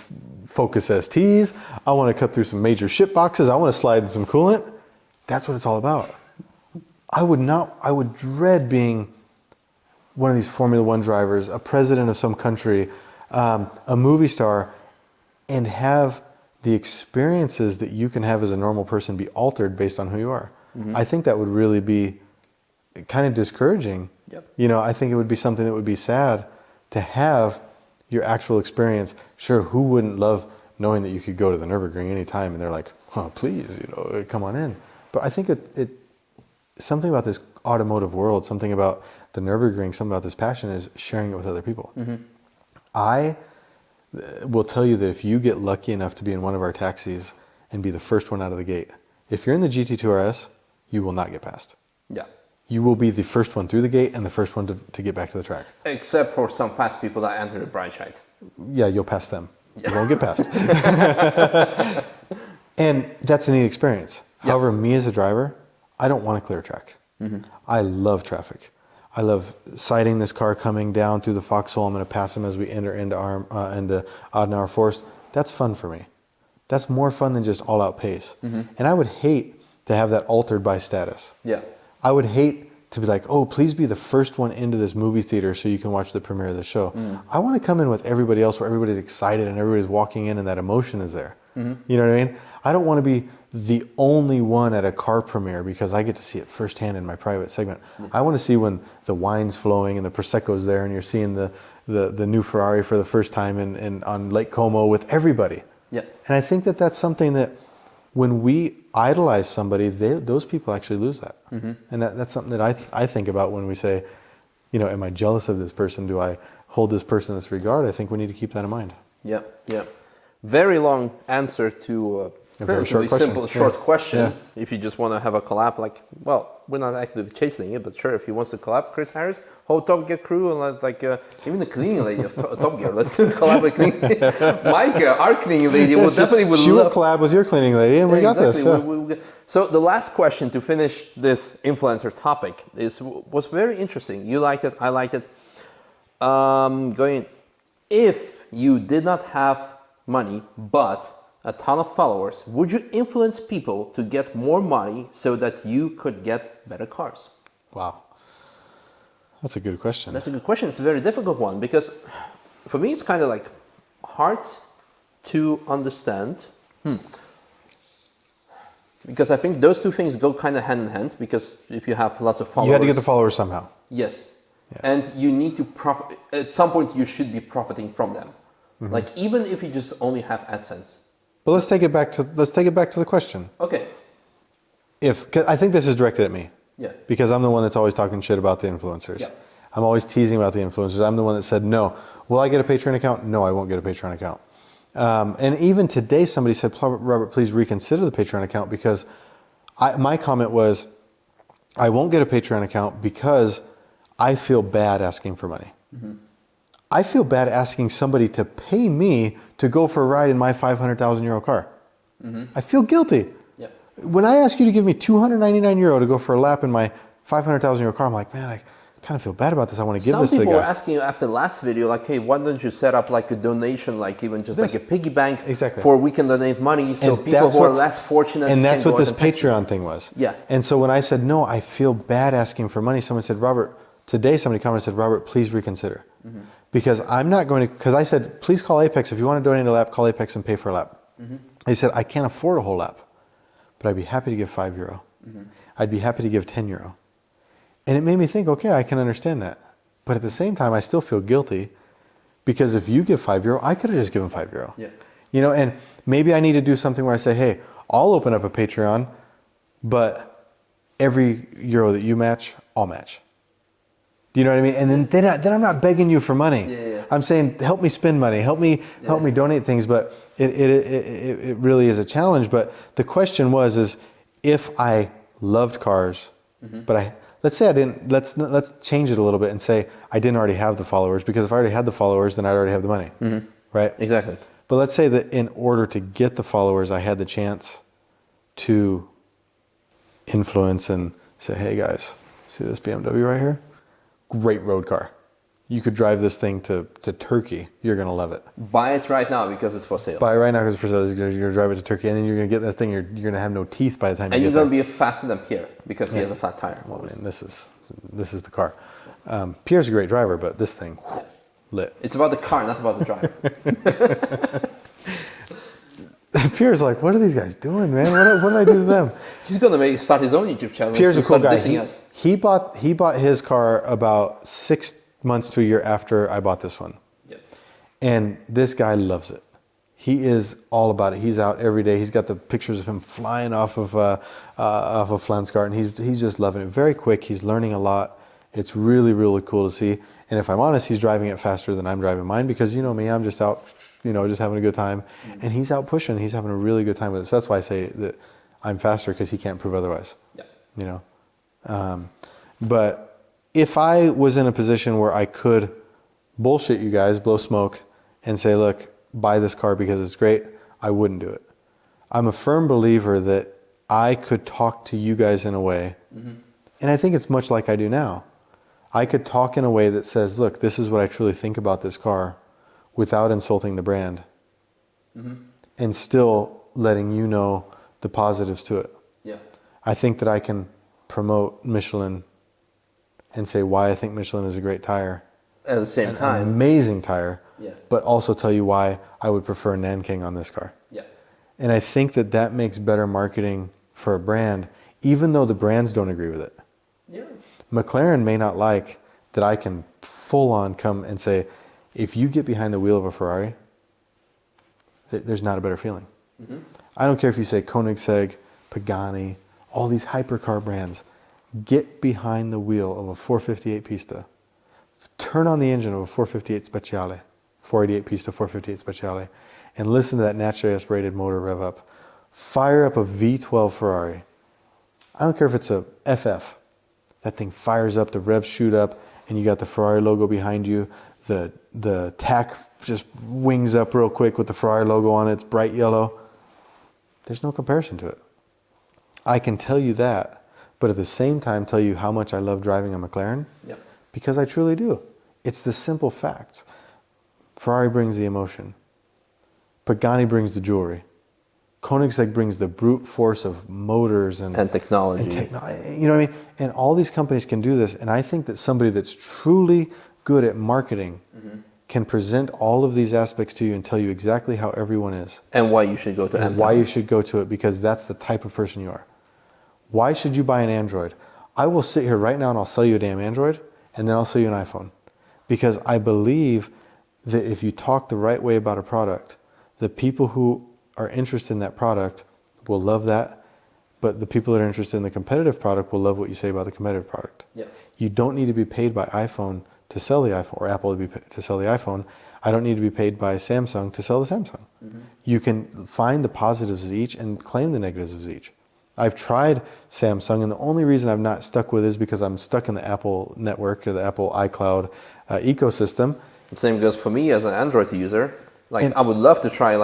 Focus STs. I want to cut through some major ship boxes. I want to slide in some coolant. That's what it's all about. I would dread being one of these Formula One drivers, a president of some country, a movie star, and have the experiences that you can have as a normal person be altered based on who you are. I think that would really be kind of discouraging. Yep. I think it would be something that would be sad to have your actual experience. Sure, who wouldn't love knowing that you could go to the Nürburgring anytime and they're like, oh, please, come on in. But I think it something about this automotive world, something about the Nürburgring, something about this passion is sharing it with other people. I will tell you that if you get lucky enough to be in one of our taxis and be the first one out of the gate, if you're in the GT2 RS, you will not get past. Yeah. You will be the first one through the gate and the first one to get back to the track. Except for some fast people that enter the Breitscheid. Yeah, you'll pass them. You won't get past. And that's a neat experience. Yeah. However, me as a driver, I don't want to clear track. I love traffic. I love sighting this car coming down through the foxhole. I'm going to pass him as we enter into Adenauer Forest. That's fun for me. That's more fun than just all-out pace. And I would hate to have that altered by status. Yeah. I would hate to be like, oh, please be the first one into this movie theater so you can watch the premiere of the show. I want to come in with everybody else where everybody's excited and everybody's walking in and that emotion is there. You know what I mean? I don't want to be the only one at a car premiere because I get to see it firsthand in my private segment. I want to see when the wine's flowing and the Prosecco's there and you're seeing the new Ferrari for the first time on Lake Como with everybody. Yeah. And I think that that's something that when we idolize somebody, those people actually lose that. And that's something that I think about when we say, you know, am I jealous of this person? Do I hold this person in this regard? I think we need to keep that in mind. Yeah, yeah. Very long answer to A very relatively short simple, question. short Yeah. question. Yeah. If you just want to have a collab, like, well, we're not actively chasing it, but sure, if he wants to collab, Chris Harris, whole Top Gear crew, and like even the cleaning lady of Top Gear, let's do a collab with cleaning. Micah, our cleaning lady, will definitely She will love. collab with your cleaning lady, and we got Exactly. this. Yeah. So the last question to finish this influencer topic was very interesting. You liked it, I liked it. If you did not have money, but a ton of followers, would you influence people to get more money so that you could get better cars? Wow. That's a good question. That's a good question. It's a very difficult one because for me it's kind of like hard to understand. Because I think those two things go kind of hand in hand, because if you have lots of followers... You had to get the followers somehow. Yes. Yeah. And you need to profit. At some point you should be profiting from them. Like even if you just only have AdSense. But let's take it back to the question. Okay. 'Cause I think this is directed at me. Yeah. Because I'm the one that's always talking shit about the influencers. Yeah. I'm always teasing about the influencers. I'm the one that said, no. Will I get a Patreon account? No, I won't get a Patreon account. And even today, somebody said, Robert, please reconsider the Patreon account, because my comment was, I won't get a Patreon account because I feel bad asking for money. I feel bad asking somebody to pay me to go for a ride in my 500,000 euro car. I feel guilty. Yeah. When I ask you to give me 299 euro to go for a lap in my 500,000 euro car, I'm like, man, I kind of feel bad about this. I want to give this to the guy. Some people were asking you after the last video, like, hey, why don't you set up like a donation, like even just like a piggy bank for we can donate money so And people who are less fortunate And that's can what go this out and Patreon thing was. Yeah. And so when I said, no, I feel bad asking for money, someone said, Robert, today somebody commented and said, Robert, please reconsider. Because I'm not going to, because I said, please call Apex. If you want to donate a lap, call Apex and pay for a lap. He said, I can't afford a whole lap, but I'd be happy to give €5. I'd be happy to give €10. And it made me think, okay, I can understand that. But at the same time, I still feel guilty, because if you give €5, I could have just given €5. Yeah. You know, and maybe I need to do something where I say, hey, I'll open up a Patreon, but every euro that you match, I'll match. Do you know what I mean? And then I'm not begging you for money. Yeah. I'm saying, help me spend money, help me donate things. But it really is a challenge. But the question is if I loved cars, but let's say I didn't. Let's change it a little bit and say I didn't already have the followers, because if I already had the followers, then I'd already have the money, right? Exactly. But let's say that in order to get the followers, I had the chance to influence and say, hey guys, see this BMW right here? Great road car. You could drive this thing to Turkey. You're going to love it. Buy it right now because it's for sale. Buy it right now because it's for sale. You're going to drive it to Turkey, and then you're going to get this thing. You're going to have no teeth by the time you And get you're there. going to be faster than Pierre because he has a flat tire. Well, man, this is the car. Pierre's a great driver, but this thing, lit. It's about the car, not about the driver. Pierre's like, what are these guys doing, man? What did I do to them? He's going to start his own YouTube channel. Pierre's a cool guy. Us. He bought his car about 6 months to a year after I bought this one. Yes. And this guy loves it. He is all about it. He's out every day. He's got the pictures of him flying off of Flensgaard, and he's just loving it. Very quick. He's learning a lot, It's really, really cool to see. And if I'm honest, he's driving it faster than I'm driving mine because you know me, I'm just out, just having a good time. And he's out pushing. He's having a really good time with it. So that's why I say that I'm faster because he can't prove otherwise. Yeah. But if I was in a position where I could bullshit you guys, blow smoke, and say, look, buy this car because it's great, I wouldn't do it. I'm a firm believer that I could talk to you guys in a way, and I think it's much like I do now. I could talk in a way that says, look, this is what I truly think about this car without insulting the brand and still letting you know the positives to it. Yeah. I think that I can promote Michelin and say why I think Michelin is a great tire. At the same time. An amazing tire. Yeah. But also tell you why I would prefer Nanking on this car. Yeah. And I think that that makes better marketing for a brand, even though the brands don't agree with it. Yeah. McLaren may not like that I can full on come and say, if you get behind the wheel of a Ferrari, there's not a better feeling. I don't care if you say Koenigsegg, Pagani, all these hypercar brands, get behind the wheel of a 458 Pista, turn on the engine of a 458 Speciale, 488 Pista, 458 Speciale, and listen to that naturally aspirated motor rev up. Fire up a V12 Ferrari. I don't care if it's a FF. That thing fires up, the revs shoot up, and you got the Ferrari logo behind you. The tack just wings up real quick with the Ferrari logo on it. It's bright yellow. There's no comparison to it. I can tell you that, but at the same time tell you how much I love driving a McLaren. Yep. Because I truly do. It's the simple facts. Ferrari brings the emotion. Pagani brings the jewelry. Koenigsegg brings the brute force of motors and technology. You know what I mean? And all these companies can do this. And I think that somebody that's truly good at marketing can present all of these aspects to you and tell you exactly how everyone is. And why you should go to it. And why you should go to it, because that's the type of person you are. Why should you buy an Android? I will sit here right now and I'll sell you a damn Android, and then I'll sell you an iPhone. Because I believe that if you talk the right way about a product, the people who are interested in that product will love that, but the people that are interested in the competitive product will love what you say about the competitive product. Yeah. You don't need to be paid by iPhone to sell the iPhone, or Apple to sell the iPhone. I don't need to be paid by Samsung to sell the Samsung. You can find the positives of each and claim the negatives of each. I've tried Samsung, and the only reason I've not stuck with it is because I'm stuck in the Apple network or the Apple iCloud ecosystem. The same goes for me as an Android user. Like, I would love to try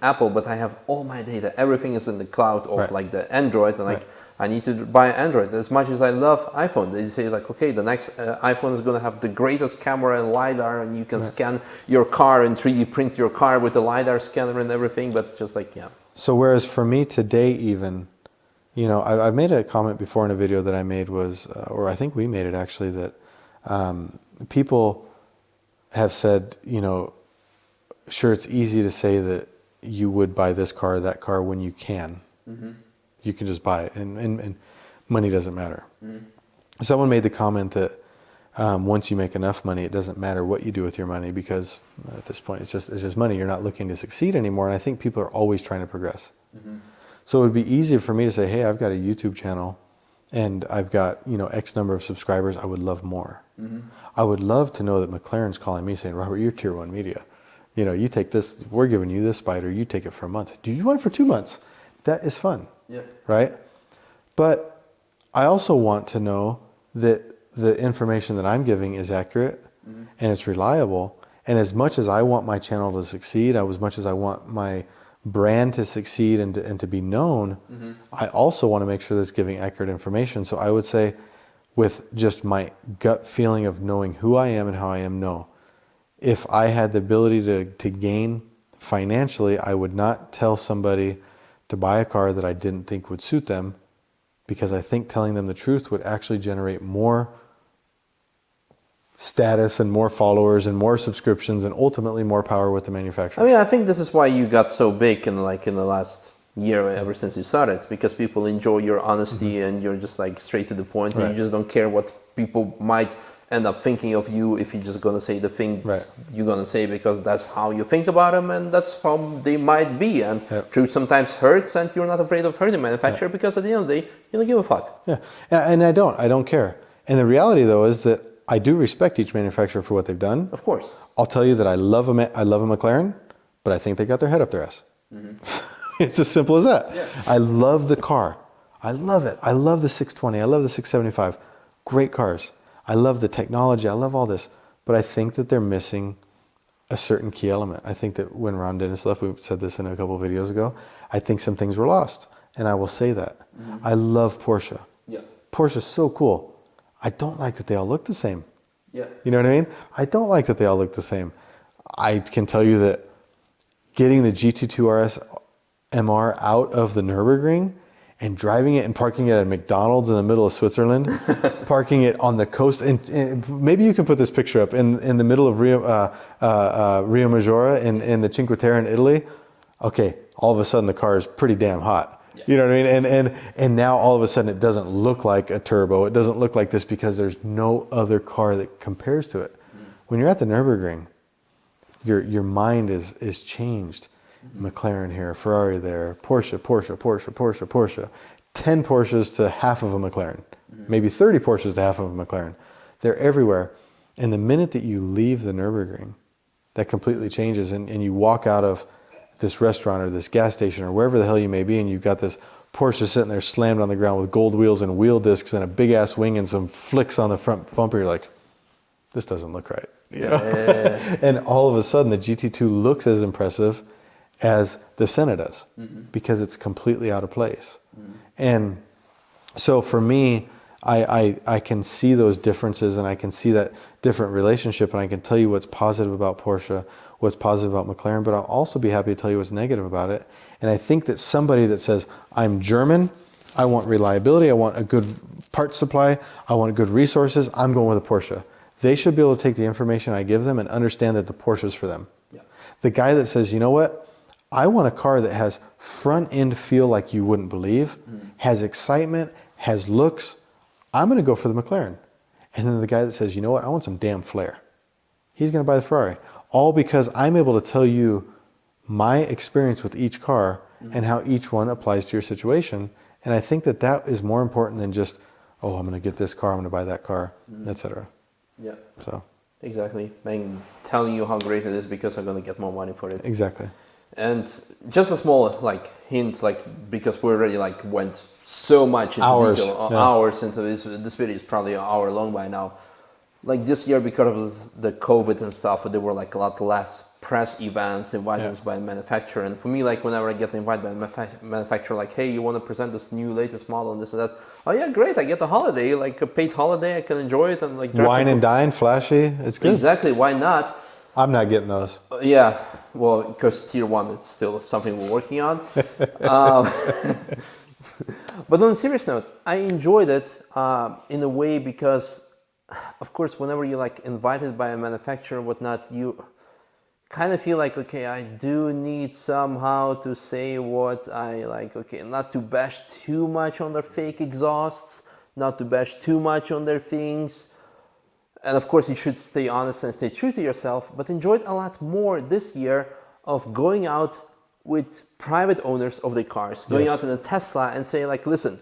Apple, but I have all my data. Everything is in the cloud of like the Android, and I need to buy an Android. As much as I love iPhone, they say like, okay, the next iPhone is going to have the greatest camera and LiDAR, and you can scan your car and 3D print your car with the LiDAR scanner and everything, but just like, yeah. So whereas for me today even, I've made a comment before in a video that I made was, or I think we made it actually, that people have said, sure, it's easy to say that you would buy this car or that car when you can. You can just buy it, and money doesn't matter. Someone made the comment that once you make enough money, it doesn't matter what you do with your money, because at this point it's just money. You're not looking to succeed anymore, and I think people are always trying to progress. So it would be easier for me to say, hey, I've got a YouTube channel and I've got X number of subscribers. I would love more. I would love to know that McLaren's calling me saying, Robert, you're tier 1 media. You take this, we're giving you this Spider, you take it for a month. Do you want it for 2 months? That is fun. Yeah. Right? But I also want to know that the information that I'm giving is accurate and it's reliable. And as much as I want my channel to succeed, as much as I want my brand to succeed and to be known, I also want to make sure that it's giving accurate information. So I would say, with just my gut feeling of knowing who I am and how I am, no. If I had the ability to gain financially, I would not tell somebody to buy a car that I didn't think would suit them, because I think telling them the truth would actually generate more status and more followers and more subscriptions and ultimately more power with the manufacturers. I mean, I think this is why you got so big in the last year, ever since you started. It's because people enjoy your honesty and you're just like straight to the point, and you just don't care what people might end up thinking of you if you're just going to say the things you're going to say, because that's how you think about them and that's how they might be. And truth sometimes hurts, and you're not afraid of hurting the manufacturer because at the end of the day, you don't give a fuck. Yeah, and I don't care. And the reality, though, is that I do respect each manufacturer for what they've done. Of course. I'll tell you that I love a McLaren, but I think they got their head up their ass. It's as simple as that. Yeah. I love the car. I love it. I love the 620. I love the 675. Great cars. I love the technology. I love all this. But I think that they're missing a certain key element. I think that when Ron Dennis left, we said this in a couple of videos ago, I think some things were lost. And I will say that. I love Porsche. Yeah. Porsche's so cool. I don't like that they all look the same. Yeah. You know what I mean? I don't like that they all look the same. I can tell you that getting the GT2 RS MR out of the Nürburgring and driving it and parking it at McDonald's in the middle of Switzerland, parking it on the coast, and maybe you can put this picture up in the middle of Rio Maggiore in the Cinque Terre in Italy. Okay, all of a sudden the car is pretty damn hot. Yeah. You know what I mean? And now all of a sudden it doesn't look like a turbo. It doesn't look like this because there's no other car that compares to it. When you're at the Nürburgring, your mind is changed. McLaren here, Ferrari there, Porsche. 10 Porsches to half of a McLaren. Maybe 30 Porsches to half of a McLaren. They're everywhere. And the minute that you leave the Nürburgring, that completely changes, and you walk out of this restaurant or this gas station or wherever the hell you may be, and you've got this Porsche sitting there slammed on the ground with gold wheels and wheel discs and a big ass wing and some flicks on the front bumper. You're like, this doesn't look right. You know? Yeah. And all of a sudden the GT2 looks as impressive as the Senna does because it's completely out of place. And so for me, I can see those differences, and I can see that different relationship, and I can tell you what's positive about Porsche, what's positive about McLaren, but I'll also be happy to tell you what's negative about it. And I think that somebody that says, I'm German, I want reliability, I want a good part supply, I want good resources, I'm going with a Porsche. They should be able to take the information I give them and understand that the Porsche is for them. Yeah. The guy that says, you know what, I want a car that has front end feel like you wouldn't believe, has excitement, has looks, I'm going to go for the McLaren. And then the guy that says, you know what, I want some damn flair, he's going to buy the Ferrari. All because I'm able to tell you my experience with each car and how each one applies to your situation. And I think that that is more important than just, oh, I'm going to get this car, I'm going to buy that car, etc. Yeah. So. Exactly. I'm telling you how great it is because I'm going to get more money for it. Exactly. And just a small hint, because we already went so much into hours into this video is probably an hour long by now. This year, because of the COVID and stuff, there were a lot less press events invited by the manufacturer. And for me, whenever I get invited by the manufacturer, hey, you want to present this new latest model and this and that? Oh yeah, great! I get a holiday, a paid holiday. I can enjoy it and wine and dine, flashy. It's good. Exactly. Why not? I'm not getting those. Yeah. Well, because tier 1, it's still something we're working on. But on a serious note, I enjoyed it in a way because, of course, whenever you're invited by a manufacturer or whatnot, you kind of feel okay, I do need somehow to say what I okay, not to bash too much on their fake exhausts, not to bash too much on their things. And of course, you should stay honest and stay true to yourself, but enjoyed a lot more this year of going out with private owners of their cars, going out in a Tesla and say listen,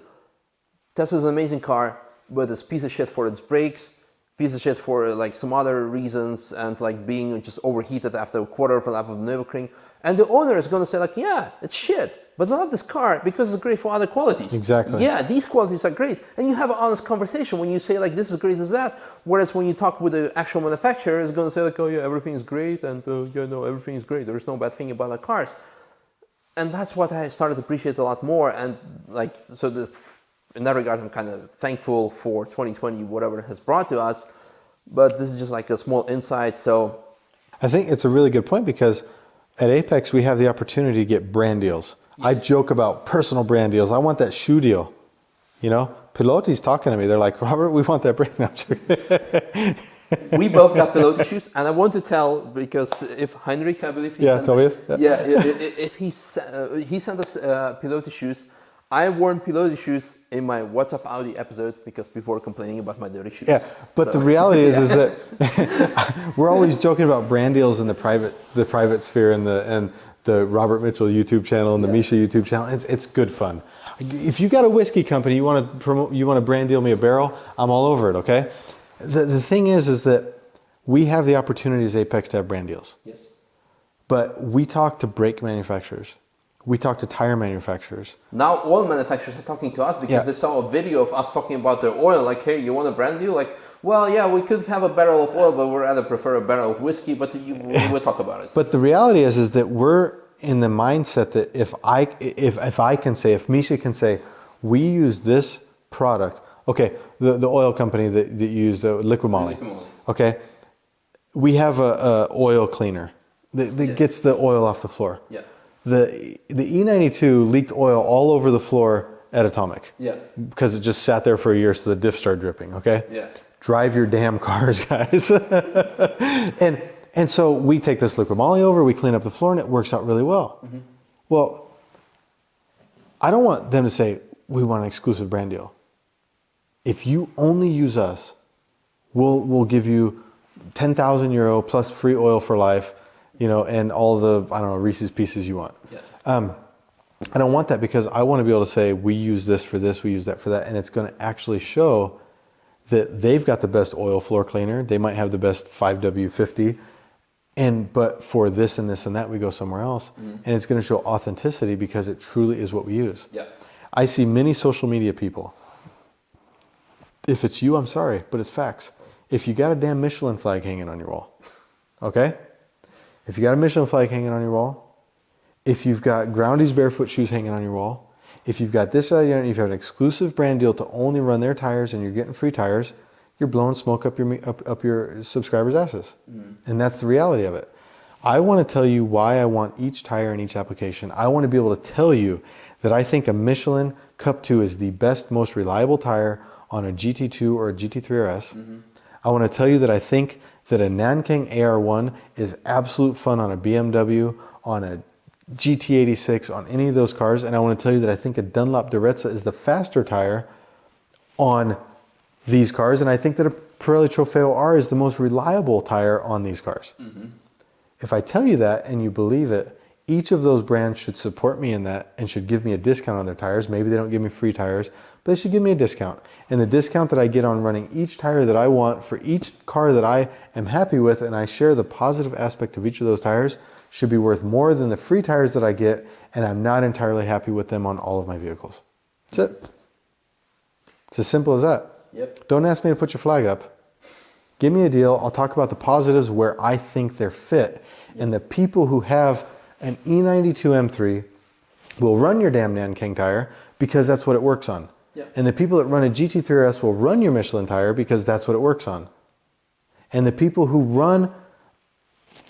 Tesla's an amazing car, but it's a piece of shit for its brakes, piece of shit for some other reasons, and being just overheated after a quarter of a lap of the Nürburgring. And the owner is going to say yeah, it's shit, but I love this car because it's great for other qualities. Exactly. Yeah, these qualities are great. And you have an honest conversation when you say this is great, this is that. Whereas when you talk with the actual manufacturer, it's going to say oh yeah, everything is great, and yeah, no, everything is great. There's no bad thing about the cars. And that's what I started to appreciate a lot more. And in that regard, I'm kind of thankful for 2020, whatever it has brought to us. But this is just a small insight. So I think it's a really good point because at Apex, we have the opportunity to get brand deals. Yes. I joke about personal brand deals. I want that shoe deal. Piloti's talking to me. They're like, Robert, we want that brand. We both got Piloti shoes, and I want to tell because if Heinrich, I believe, if he sent us Piloti shoes, I worn Piloti shoes in my What's Up Audi episode because people were complaining about my dirty shoes. Yeah, but the reality is that we're always joking about brand deals in the private sphere and the Robert Mitchell YouTube channel and the Misha YouTube channel. It's good fun. If you got a whiskey company, you want to promote, you want to brand deal me a barrel, I'm all over it. Okay. The thing is that we have the opportunity as Apex to have brand deals. Yes. But we talk to brake manufacturers. We talk to tire manufacturers. Now oil manufacturers are talking to us because they saw a video of us talking about their oil. Like, hey, you want a brand deal? Like, well, yeah, we could have a barrel of oil, but we'd rather prefer a barrel of whiskey. But we'll talk about it. But the reality is that we're in the mindset that if I can say, if Misha can say, we use this product. Okay, the oil company that use the liquid moly. Okay, we have a oil cleaner that gets the oil off the floor. Yeah. The E92 leaked oil all over the floor at Atomic. Yeah. Because it just sat there for a year, so the diff started dripping. Okay. Yeah. Drive your damn cars, guys. and so we take this liquid moly over, we clean up the floor, and it works out really well. Mm-hmm. Well, I don't want them to say we want an exclusive brand deal. If you only use us, we'll give you €10,000 plus free oil for life, you know, and all the, I don't know, Reese's Pieces you want. Yeah. I don't want that because I want to be able to say we use this for this, we use that for that, and it's going to actually show that they've got the best oil floor cleaner. They might have the best 5W50, but for this and this and that, we go somewhere else, and it's going to show authenticity because it truly is what we use. Yeah. I see many social media people. If it's you, I'm sorry, but it's facts. If you got a damn Michelin flag hanging on your wall, okay? If you got a Michelin flag hanging on your wall, if you've got Groundy's barefoot shoes hanging on your wall, if you've got this, if you have an exclusive brand deal to only run their tires and you're getting free tires, you're blowing smoke up your subscribers' asses. And that's the reality of it. I want to tell you why I want each tire in each application. I want to be able to tell you that I think a Michelin Cup 2 is the best, most reliable tire on a GT2 or a GT3 RS. I want to tell you that I think that a Nankang AR1 is absolute fun on a BMW, on a GT86, on any of those cars. And I want to tell you that I think a Dunlop Durezza is the faster tire on these cars. And I think that a Pirelli Trofeo R is the most reliable tire on these cars. If I tell you that and you believe it, each of those brands should support me in that and should give me a discount on their tires. Maybe they don't give me free tires, but they should give me a discount. And the discount that I get on running each tire that I want for each car that I am happy with, and I share the positive aspect of each of those tires, should be worth more than the free tires that I get, and I'm not entirely happy with them on all of my vehicles. That's it. It's as simple as that. Yep. Don't ask me to put your flag up. Give me a deal. I'll talk about the positives where I think they're fit. Yep. And the people who have an E92 M3 will run your damn Nankang tire because that's what it works on. Yep. And the people that run a GT3 RS will run your Michelin tire because that's what it works on. And the people who run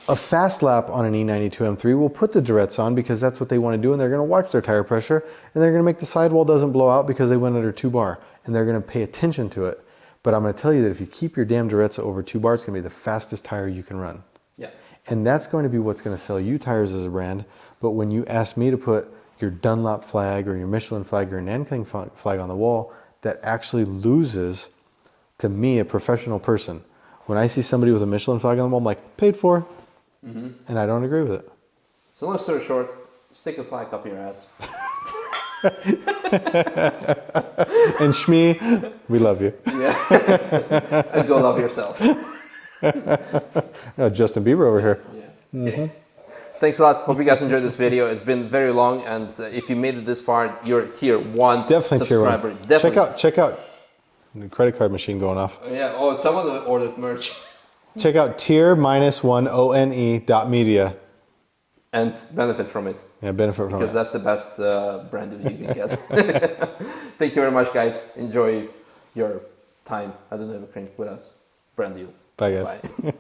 a fast lap on an E92 M3 will put the Durezza on because that's what they want to do, and they're going to watch their tire pressure, and they're going to make the sidewall doesn't blow out because they went under 2 bar, and they're going to pay attention to it. But I'm going to tell you that if you keep your damn Durezza over 2 bar, it's going to be the fastest tire you can run. Yeah. And that's going to be what's going to sell you tires as a brand. But when you ask me to put your Dunlop flag or your Michelin flag or your Nankang flag on the wall, that actually loses, to me, a professional person. When I see somebody with a Michelin flag on the wall, I'm like, paid for. And I don't agree with it. So long story short, stick a flag up your ass. And Shmee, we love you. Yeah. And go love yourself. Justin Bieber over here. Yeah. Okay. Thanks a lot. Hope you guys enjoyed this video. It's been very long, and if you made it this far, you're tier 1 definitely subscriber. Tier 1. Definitely. Check out the credit card machine going off. Oh, yeah. Oh, someone ordered merch. Check out tier-1one.media. And benefit from it. Yeah, benefit from it. Because that's the best brand that you can get. Thank you very much, guys. Enjoy your time at the Nürburgring with us. Brand new. Bye, guys. Bye.